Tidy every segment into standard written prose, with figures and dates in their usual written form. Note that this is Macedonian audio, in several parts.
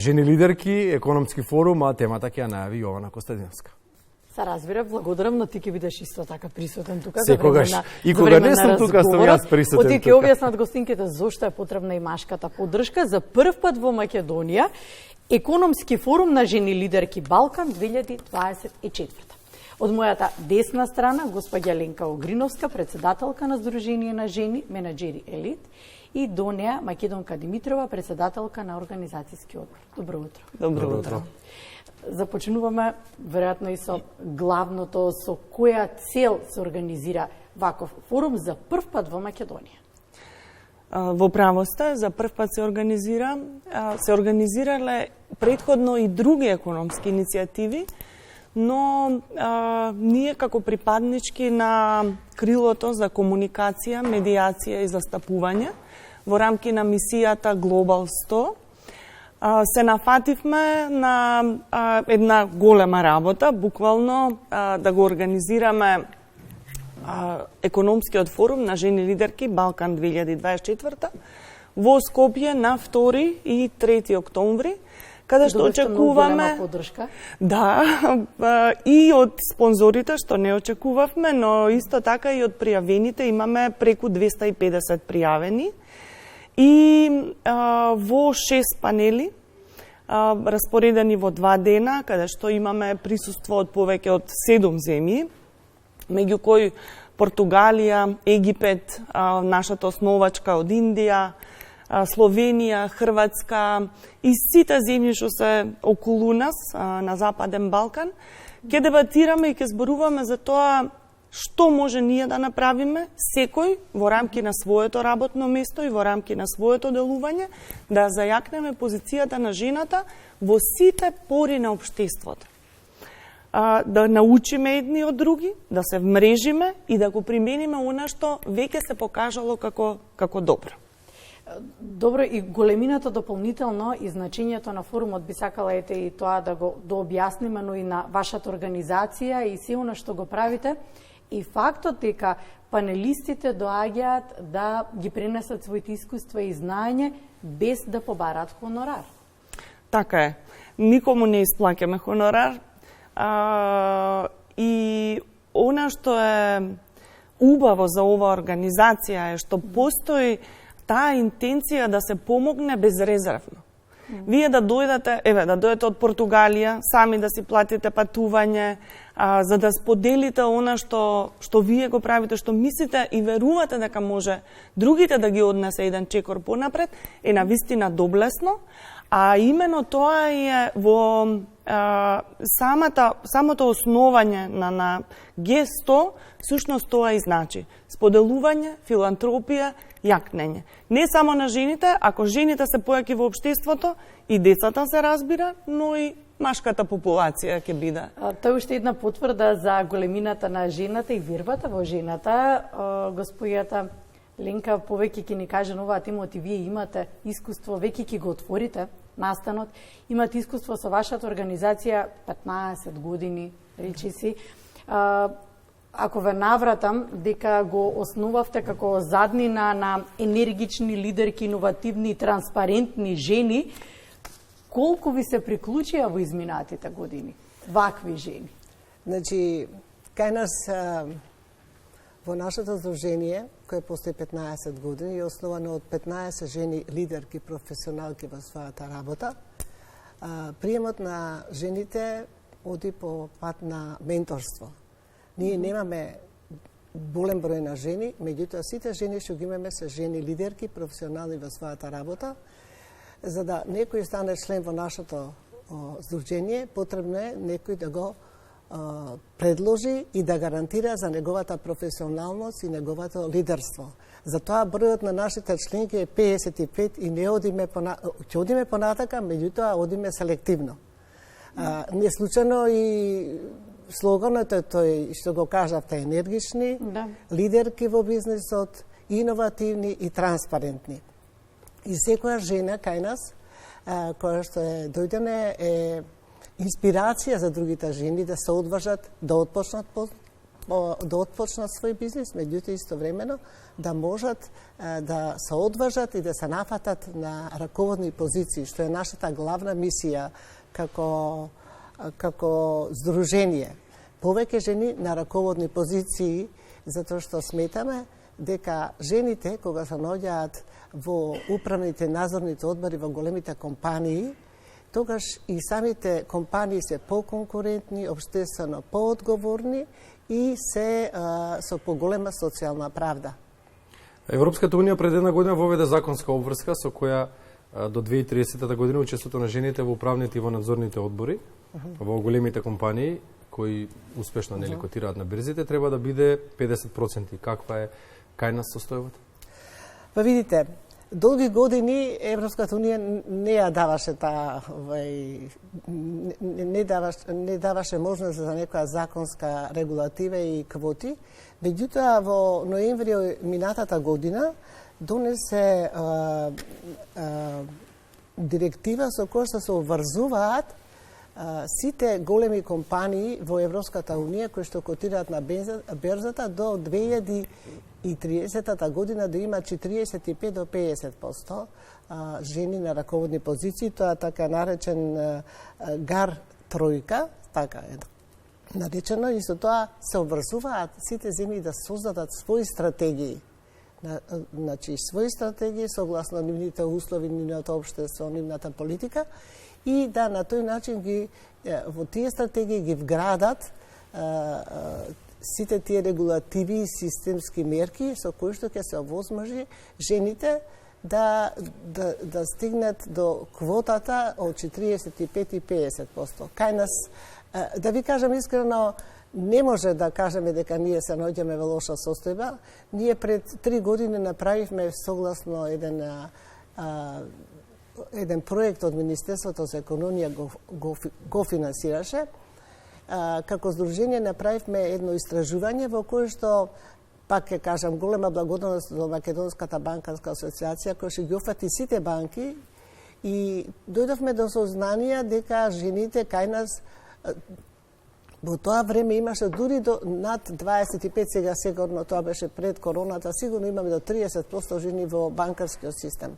Жени лидерки, економски форум, а темата ќе ја најави Јована Костадинска. Се разбира, благодарам, но ти ќе бидеш исто така присутен тука. Секогаш. И кога не сум тука, сум јас присутен тука. Оти ќе објаснат гостинките зошто е потребна и машката поддршка. За прв пат во Македонија, економски форум на жени лидерки Балкан 2024. Од мојата десна страна, господја Ленка Огриновска, председателка на Сдружение на жени, менаџери Елит, и до неја Македонка Димитрова, председателка на Организацијски одбор. Добро утро. Добро утро. Започнуваме веројатно и со главното, со која цел се организира ваков форум за прв пат во Македонија. Во право сте, за прв пат се организирале претходно и други економски иницијативи, но ние како припаднички на крилото за комуникација, медиација и застапување во рамки на мисијата Global 100 се нафативме на една голема работа, буквално да го организираме економскиот форум на жени лидерки Балкан 2024 во Скопје на 2 и 3 октомври, каде што очекуваме поддршка. Да, и од спонзорите што не очекувавме, но исто така и од пријавените имаме преку 250 пријавени и во 6 панели распоредени во 2 дена, каде што имаме присуство од повеќе од 7 земји, меѓу кои Португалија, Египет, нашата основачка од Индија, Словенија, Хрватска и сите земји што се околу нас на Западен Балкан, ќе дебатираме и ќе зборуваме за тоа што може ние да направиме, секој во рамки на своето работно место и во рамки на своето делување, да зајакнеме позицијата на жената во сите пори на општеството. Да научиме едни од други, да се вмрежиме и да го примениме она што веќе се покажало како добро. Добро, и големината дополнително и значењето на форумот би сакала ете и тоа да го објасниме, но и на вашата организација и се она што го правите, и фактот дека панелистите доаѓаат да ги пренесат своите искуства и знаење без да побараат хонорар. Така е. Никому не исплаќаме хонорар. И она што е убаво за оваа организација е што постои таа интенција да се помогне безрезервно. Вие да дојдете од Португалија, сами да си платите патување, за да споделите она што вие го правите, што мислите и верувате дека може другите да ги однесе еден чекор понапред, е навистина доблесно, а имено тоа е во самото основање на Г100, сушност тоа и значи споделување, филантропија, јакнење. Не само на жените, ако жените се појаки во општеството, и децата се разбира, но и машката популација ќе биде. Тоа уште една потврда за големината на жената и вирбата во жената. Господјата Ленка повеќе ќе ни каже на оваа тема, вие имате искуство, веќе ќе го отворите настанот, имате искуство со вашата организација 15 години, речи си. Ако ве навратам, дека го основавте како заднина на енергични лидерки, иновативни, транспарентни жени, колку ви се приклучија во изминатите години вакви жени? Значи, кај нас во нашето здружение, кое постои 15 години, е основано од 15 жени лидерки, професионалки во својата работа. Приемот на жените оди по пат на менторство. Ние немаме голем број на жени, меѓутоа сите жени што ги имаме се жени лидерки, професионални во својата работа. За да некој стане член во нашето здружение, потребно е некој да го предложи и да гарантира за неговата професионалност и неговото лидерство. Затоа бројот на нашите членки е 55 и не одиме ќе одиме понатака, меѓутоа одиме селективно. Не случајно и слоганот е тој што го кажавте, енергични, лидерки во бизнисот, иновативни и транспарентни. И секоја жена кај нас, која што е дојдена, е инспирација за другите жени да се одважат, да отпочнат да отпочнат свој бизнис, меѓутоа истовремено да можат да се одважат и да се нафатат на раководни позиции, што е нашата главна мисија како здружение. Повеќе жени на раководни позиции, затоа што сметаме дека жените, кога се наоѓаат во управните надзорните одбори во големите компании, тогаш и самите компании се поконкурентни, општествено поодговорни и се со поголема социјална правда. Европската унија пред една година воведе законска обврска со која до 2030 година учеството на жените во управните и во надзорните одбори во големите компании кои успешно нели котираат на берзите треба да биде 50%. Каква е кај нас состојбата? Па видите, долги години Европската унија не ја даваше не даваше можност за некоја законска регулатива и квоти. Меѓутоа во ноември минатата година донесе директива со која се обврзуваат сите големи компании во Европската унија кои што котираат на берзата до 2030 година да има 45 до 50% жени на раководни позиции, тоа така наречен ГАР тројка, така е наречено, и со тоа се обврзуваат сите земји да создадат своји стратегии. Значи, своји стратегии согласно нивните услови, нивното општество, нивната политика, и да на тој начин во тие стратегии ги вградат сите тие регулативи и системски мерки со кои што ќе се овозможи жените да стигнат до квотата од 45 и 50%. Кај нас, да ви кажам искрено, не може да кажеме дека ние се наоѓаме во лоша состојба. Ние пред 3 години направивме согласно еден проект од Министерството за економија го финансираше. Како здружение направивме едно истражување во кое што, пак ќе кажам, голема благодарност до Македонската банкарска асоциација, која што ги офати сите банки, и дојдовме до сознание дека жените кај нас во тоа време имаше дури до над 25, сега сигурно тоа беше пред короната, сигурно имаме до 30% жени во банкарскиот систем.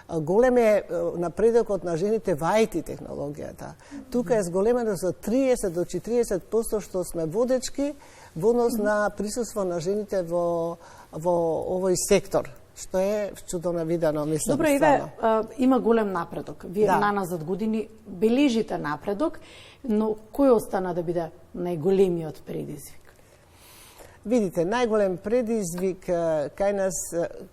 Голем е напредокот на жените во IT технологијата. Тука е зголемено за 30 до 40% што сме водечки во однос на присуство на жените во овој сектор, што е чудовно видено, мислам. Добро, Иве, има голем напредок. Вие наназад години бележите напредок, но кој остана да биде најголемиот предизвик? Видите, најголем предизвик кај нас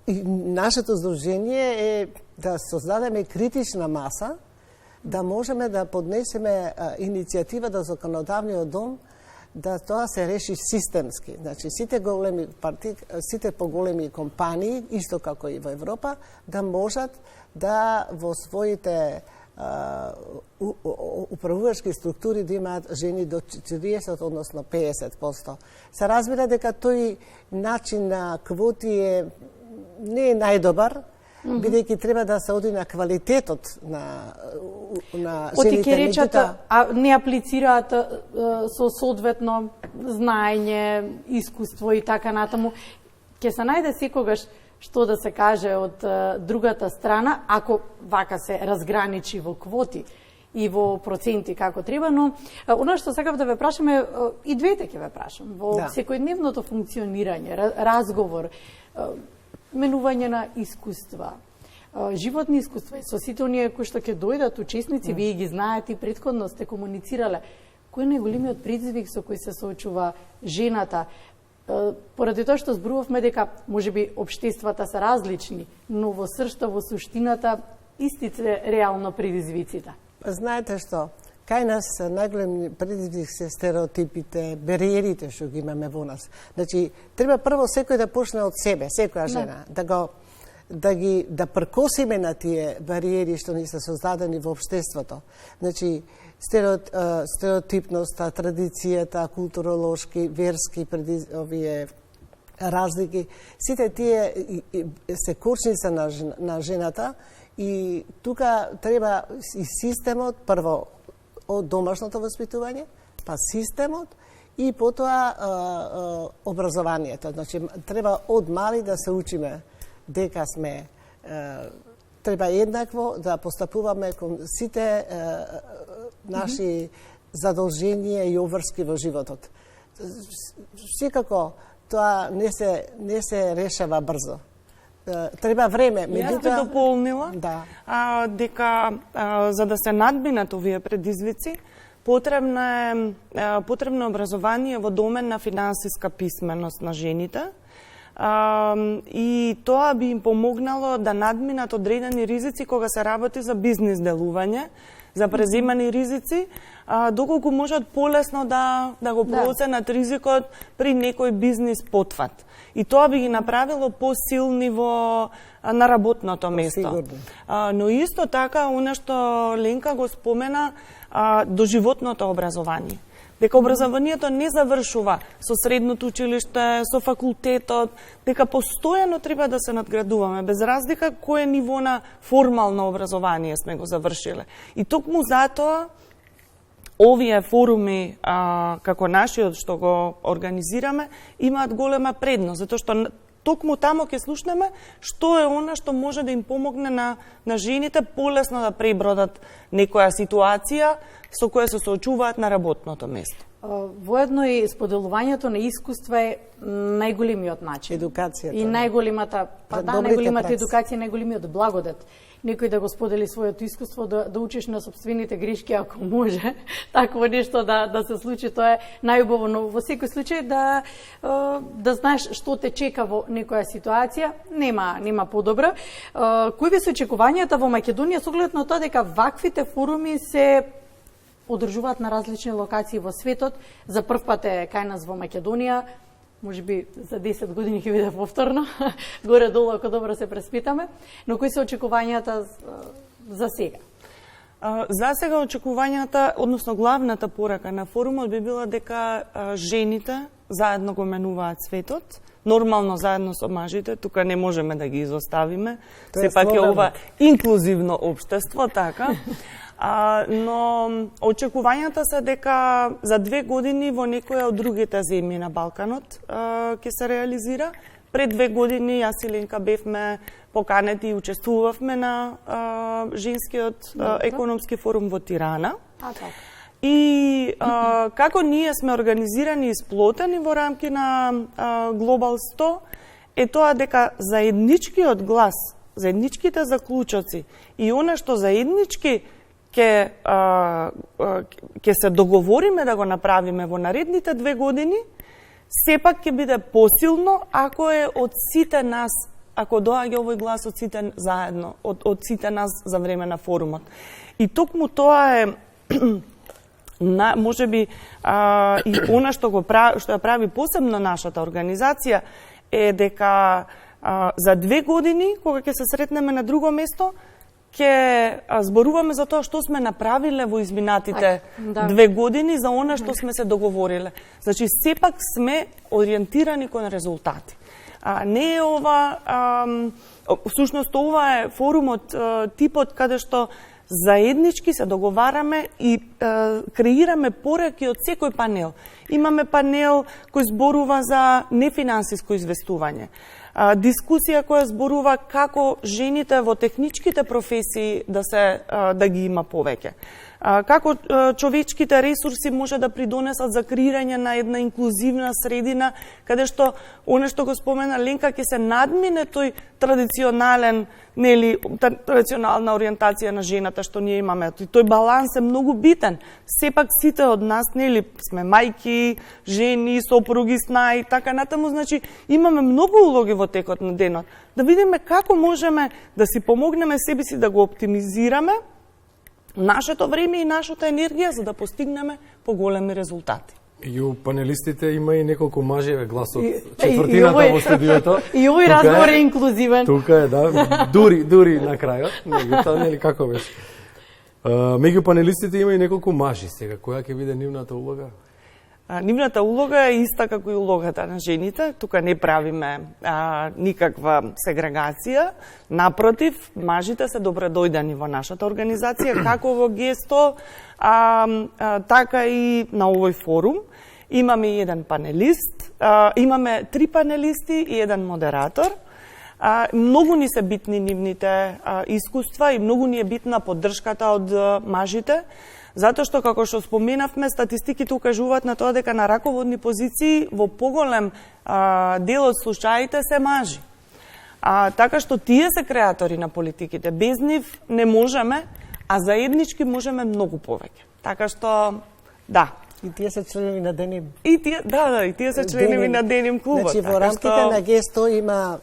и нашето здружение е да создадеме критична маса, да можеме да поднесеме иницијатива до законодавниот дом, да тоа се реши системски. Значи, сите поголеми компании, исто како и во Европа, да можат да во своите управувачки структури да имаат жени до 40, односно 50%. Се разбира дека тој начин на квоти не е најдобар, бидејќи треба да се оди на квалитетот на жените. Оти ке речат, не аплицираат со соодветно знаење, искуство и така натаму. Ке се најде секогаш што да се каже од другата страна, ако вака се разграничи во квоти и во проценти како треба, но она што сакав да ве прашаме, и двете ќе ве прашам, во секојдневното функционирање, разговор, менување на искуства, животни искуства, со сите оние кои што ќе дојдат учесници, вие ги знаете и претходно сте комуницирале, кој е најголемиот предизвик со кој се соочува жената? Поради тоа што зборувавме дека можеби општествата се различни, но во сршта, во суштината, истите реално предизвиците. Знаете што, кај нас најголем предизвик се стереотипите, бариерите што ги имаме во нас. Значи, треба прво секој да почне од себе, секоја жена, да пркосиме на тие бариери што ни се создадени во општеството. Значи, стереотипноста, традицијата, културолошки, верски овие разлики, сите тие се кочница на жената, и тука треба и системот, прво од домашното воспитување, па системот И потоа образованието. Значи, треба од мали да се учиме дека сме треба еднакво да постапуваме кон сите наши задолженија и обврски во животот. Секако тоа не се решава брзо. Треба време. Јас би дополнила да. Дека за да се надминат овие предизвици, потребно е образование во домен на финансиска писменост на жените, и тоа би им помогнало да надминат одредени ризици кога се работи за бизнис делување, за преземани ризици, доколку можат полесно да го проценат ризикот при некој бизнис потфат. И тоа би ги направило посилни на работното место. Но исто така, она што Ленка го спомена, доживотното образование. Дека образованието не завршува со средното училиште, со факултетот, дека постојано треба да се надградуваме, без разлика кое ниво на формално образование сме го завршиле. И токму затоа, овие форуми, како нашиот што го организираме, имаат голема предност, затоа што токму тамо ќе слушнеме што е она што може да им помогне на жените полесно да пребродат некоја ситуација со која се соочуваат на работното место. Воедно и споделувањето на искуства е најголемиот начин. Едукацијата. И најголемата, најголемата едукација, најголемиот благодет. Некој да го сподели своето искуство, да учиш на сопствените грешки, ако може, такво нешто да се случи, тоа е најубаво, но во секој случај да знаеш што те чека во некоја ситуација, нема подобро. Кои ви се очекувањата во Македонија со оглед на тоа дека ваквите форуми се одржуваат на различни локации во светот? За прв пат е кај нас во Македонија, може би за 10 години ќе биде повторно, горе-долу ако добро се преспитаме, но кои се очекувањата за сега? За сега очекувањата, односно главната порака на форумот би била дека жените заедно го менуваат светот, нормално заедно со мажите, тука не можеме да ги изоставиме, сепак е ова инклузивно општество, така. Но очекувањата се дека за 2 години во некоја од другите земји на Балканот ќе се реализира. Пред 2 години јас и Ленка бевме поканети и учествувавме на женскиот економски форум во Тирана. И како ние сме организирани и сплотени во рамки на Глобал 100, е тоа дека заедничкиот глас, заедничките заклучоци и она што заеднички ќе се договориме да го направиме во наредните 2 години, сепак ќе биде посилно ако е од сите нас, ако доаѓа овој глас од сите заедно, од сите нас за време на форумот. И токму тоа е можеби и она што ја прави посебно нашата организација е дека за 2 години, кога ќе се сретнеме на друго место, ќе зборуваме за тоа што сме направиле во изминатите 2 години за она што сме се договориле. Значи, сепак сме ориентирани кон резултати. Не е ова, всушност ова е форумот, типот каде што заеднички се договараме и креираме пораки од секој панел. Имаме панел кој зборува за нефинансиско известување. Дискусија која зборува како жените во техничките професии да ги има повеќе. Како човечките ресурси може да придонесат за креирање на една инклузивна средина, каде што, оно што го спомена Ленка, ќе се надмине тој традиционална ориентација на жената што ние имаме. Тој баланс е многу битен. Сепак сите од нас, сме мајки, жени, сопруги, снаи, така натаму, значи имаме многу улоги во текот на денот. Да видиме како можеме да си помогнеме себе си да го оптимизираме нашето време и нашата енергија за да постигнеме поголеми резултати. И у панелистите има и неколку мажи, гласот четвртината во студиото. И овој разговор е инклузивен. Тука е, да, дури на крајот, меѓутоа, како беше. Меѓу панелистите има и неколку мажи сега, која ќе биде нивната улога? Нивната улога е иста како и улогата на жените. Тука не правиме никаква сегрегација. Напротив, мажите се добредојдени во нашата организација, како во Г100, така и на овој форум. Имаме и еден панелист, имаме 3 панелисти и еден модератор. Многу ни се битни нивните искуства и многу ни е битна поддршката од мажите, затоа што, како што споменавме, статистиките укажуваат на тоа дека на раководни позиции во поголем дел од случаите се мажи. Така што тие се креатори на политиките. Без нив не можеме, а заеднички можеме многу повеќе. Така што, да. И тие се членови на Деним. И тие се членови на Деним клубот. Значи, во рамките на Г100 има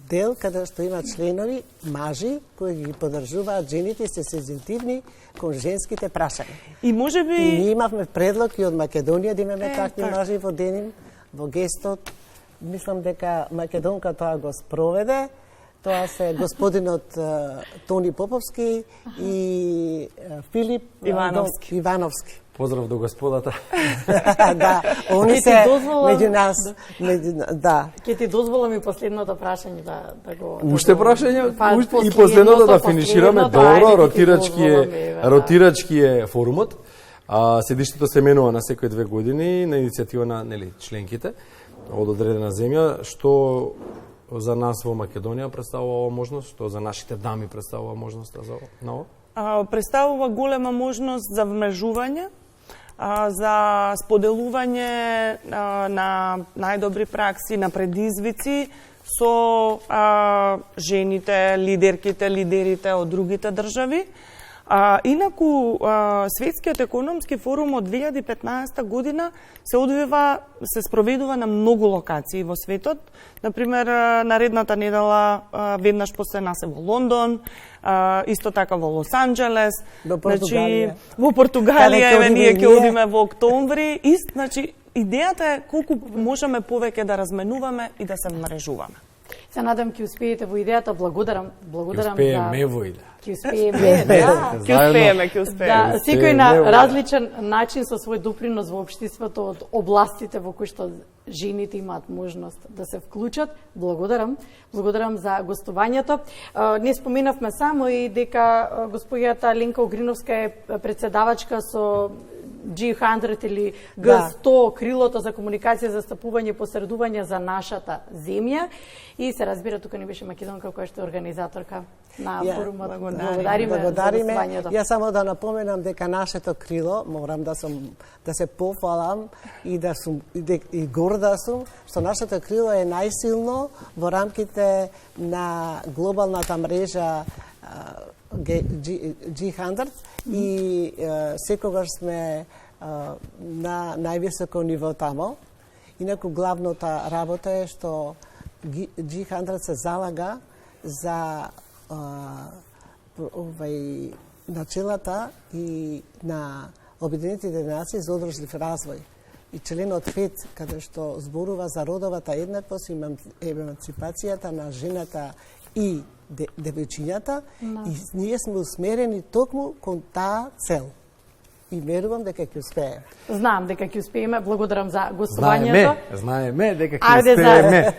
дел каде што има членови, мажи, кои ги поддржуваат жените и се сензитивни кон женските прашања. И можеби... И ние имавме предлог и од Македонија да имаме такви мажи во Деним, во Г100. Мислам дека Македонка тоа го спроведе. Тоа се господинот Тони Поповски и Филип Ивановски. Поздрав до господата. Да, они се меѓу нас. Да. Ќе ти дозволам и последното прашање да го... Уште прашање? И последното да финишираме. Добро, ротирачки е форумот. Седиштето се менува на секој 2 години на иницијатива на членките од одредена земја, што за нас во Македонија представува можност, што за нашите дами представува можност за ново? Представува голема можност за вмрежување, за споделување на најдобри пракси, на предизвици со жените, лидерките, лидерите од другите држави. Инаку, Светскиот економски форум од 2015 година се спроведува на многу локации во светот. Например, наредната недела веднаш после нас е во Лондон, исто така во Лос Анџелес, во Португалија. Во Португалија, ние ќе одиме во октомври. Значи, идејата е колку можеме повеќе да разменуваме и да се мрежуваме. Се надам ќе успеете во идејата. Благодарам за... Успееме во идеја. Ќе успееме, да. Ќе успееме. Да, секој на различен начин со свој допринос во општеството од областите во кои што жените имаат можност да се вклучат. Благодарам. Благодарам за гостувањето. Не споменавме само и дека госпоѓата Ленка Огриновска е председавачка со G100 или Г100, крилото за комуникација, застапување и посредување за нашата земја. И се разбира, тука не беше Македонка која што е организаторка на форумот. Благодариме за гостувањето. Јас само да напоменам дека нашето крило, морам да се пофалам и и горда сум, што нашето крило е најсилно во рамките на глобалната мрежа G100 и секогаш сме на највисоко ниво тамо. Инаку главната работа е што G100 се залага за начелата и на Обединетите нации за одржлив развој. И членот 5, каде што зборува за родовата еднаквост и еманципацијата на жената и девојчињата, и ние сме усмерени токму кон таа цел. И верувам дека ќе успееме. Знам дека ќе успееме. Благодарам за гостувањето. Знаеме дека ќе успееме.